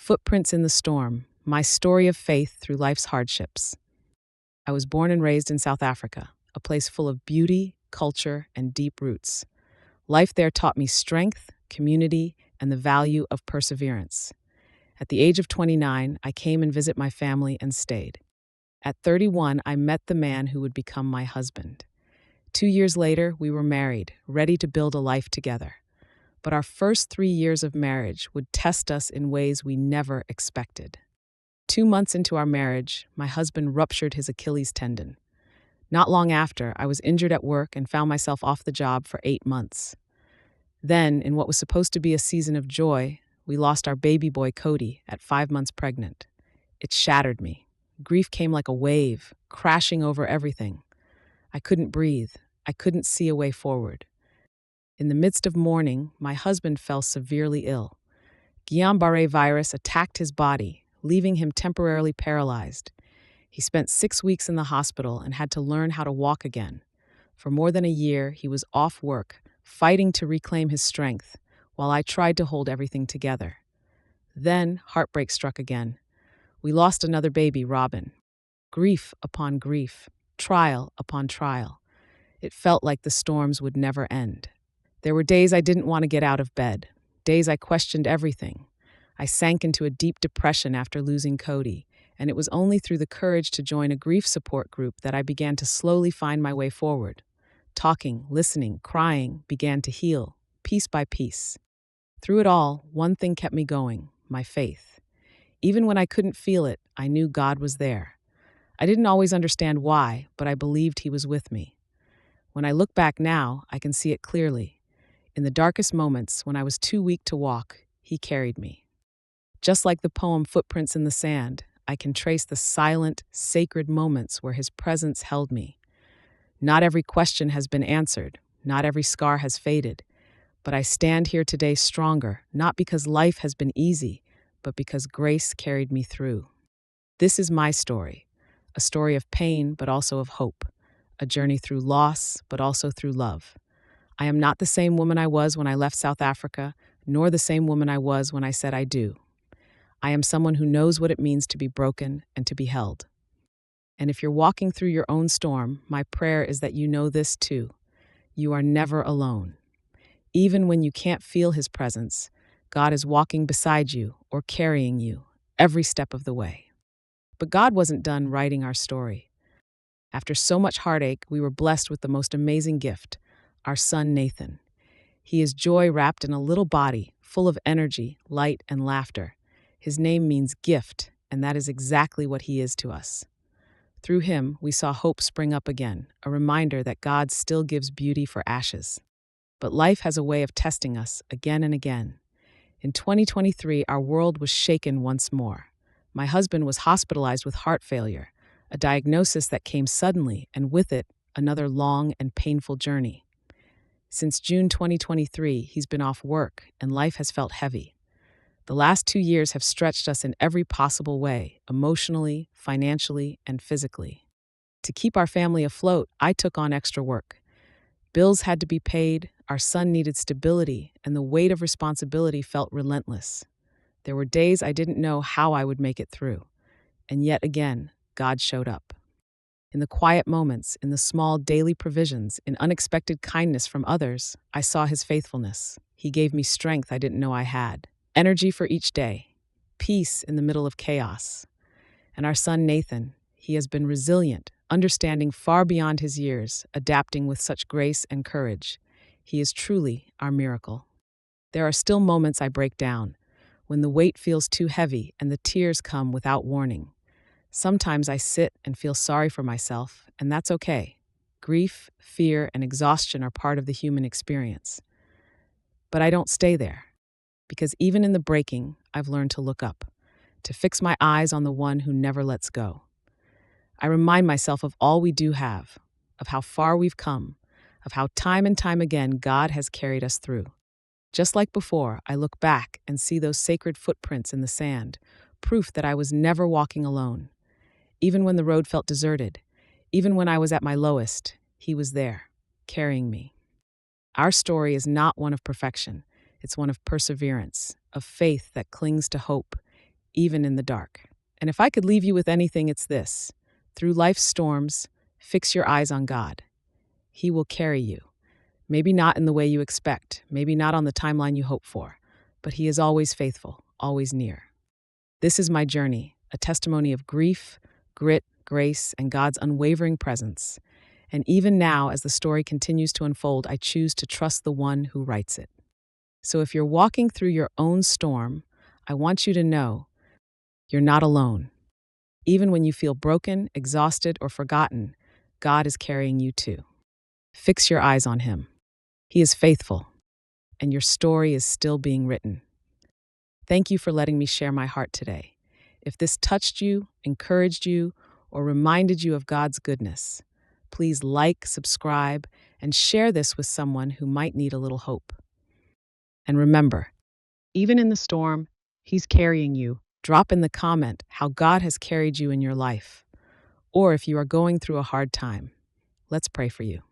Footprints in the Storm, my story of faith through life's hardships. I was born and raised in South Africa, a place full of beauty, culture, and deep roots. Life there taught me strength, community, and the value of perseverance. At the age of 29, I came and visit my family and stayed. At 31, I met the man who would become my husband. 2 years later, we were married, ready to build a life together. But our first 3 years of marriage would test us in ways we never expected. 2 months into our marriage, my husband ruptured his Achilles tendon. Not long after, I was injured at work and found myself off the job for 8 months. Then, in what was supposed to be a season of joy, we lost our baby boy Cody at 5 months pregnant. It shattered me. Grief came like a wave, crashing over everything. I couldn't breathe. I couldn't see a way forward. In the midst of mourning, my husband fell severely ill. Guillain-Barré virus attacked his body, leaving him temporarily paralyzed. He spent 6 weeks in the hospital and had to learn how to walk again. For more than a year, he was off work, fighting to reclaim his strength, while I tried to hold everything together. Then, heartbreak struck again. We lost another baby, Robin. Grief upon grief, trial upon trial. It felt like the storms would never end. There were days I didn't want to get out of bed, days I questioned everything. I sank into a deep depression after losing Cody, and it was only through the courage to join a grief support group that I began to slowly find my way forward. Talking, listening, crying began to heal, piece by piece. Through it all, one thing kept me going, my faith. Even when I couldn't feel it, I knew God was there. I didn't always understand why, but I believed He was with me. When I look back now, I can see it clearly. In the darkest moments, when I was too weak to walk, He carried me. Just like the poem Footprints in the Sand, I can trace the silent, sacred moments where His presence held me. Not every question has been answered, not every scar has faded, but I stand here today stronger, not because life has been easy, but because grace carried me through. This is my story, a story of pain, but also of hope, a journey through loss, but also through love. I am not the same woman I was when I left South Africa, nor the same woman I was when I said I do. I am someone who knows what it means to be broken and to be held. And if you're walking through your own storm, my prayer is that you know this too. You are never alone. Even when you can't feel His presence, God is walking beside you or carrying you every step of the way. But God wasn't done writing our story. After so much heartache, we were blessed with the most amazing gift, our son Nathan. He is joy wrapped in a little body, full of energy, light, and laughter. His name means gift, and that is exactly what he is to us. Through him, we saw hope spring up again, a reminder that God still gives beauty for ashes. But life has a way of testing us again and again. In 2023, our world was shaken once more. My husband was hospitalized with heart failure, a diagnosis that came suddenly, and with it, another long and painful journey. Since June 2023, he's been off work, and life has felt heavy. The last 2 years have stretched us in every possible way, emotionally, financially, and physically. To keep our family afloat, I took on extra work. Bills had to be paid, our son needed stability, and the weight of responsibility felt relentless. There were days I didn't know how I would make it through. And yet again, God showed up. In the quiet moments, in the small daily provisions, in unexpected kindness from others, I saw His faithfulness. He gave me strength I didn't know I had, energy for each day, peace in the middle of chaos. And our son Nathan, he has been resilient, understanding far beyond his years, adapting with such grace and courage. He is truly our miracle. There are still moments I break down, when the weight feels too heavy and the tears come without warning. Sometimes I sit and feel sorry for myself, and that's okay. Grief, fear, and exhaustion are part of the human experience. But I don't stay there, because even in the breaking, I've learned to look up, to fix my eyes on the one who never lets go. I remind myself of all we do have, of how far we've come, of how time and time again God has carried us through. Just like before, I look back and see those sacred footprints in the sand, proof that I was never walking alone. Even when the road felt deserted, even when I was at my lowest, He was there, carrying me. Our story is not one of perfection. It's one of perseverance, of faith that clings to hope, even in the dark. And if I could leave you with anything, it's this: through life's storms, fix your eyes on God. He will carry you. Maybe not in the way you expect, maybe not on the timeline you hope for, but He is always faithful, always near. This is my journey, a testimony of grief, grit, grace, and God's unwavering presence. And even now, as the story continues to unfold, I choose to trust the one who writes it. So if you're walking through your own storm, I want you to know you're not alone. Even when you feel broken, exhausted, or forgotten, God is carrying you too. Fix your eyes on Him. He is faithful, and your story is still being written. Thank you for letting me share my heart today. If this touched you, encouraged you, or reminded you of God's goodness, please like, subscribe, and share this with someone who might need a little hope. And remember, even in the storm, He's carrying you. Drop in the comment how God has carried you in your life. Or if you are going through a hard time, let's pray for you.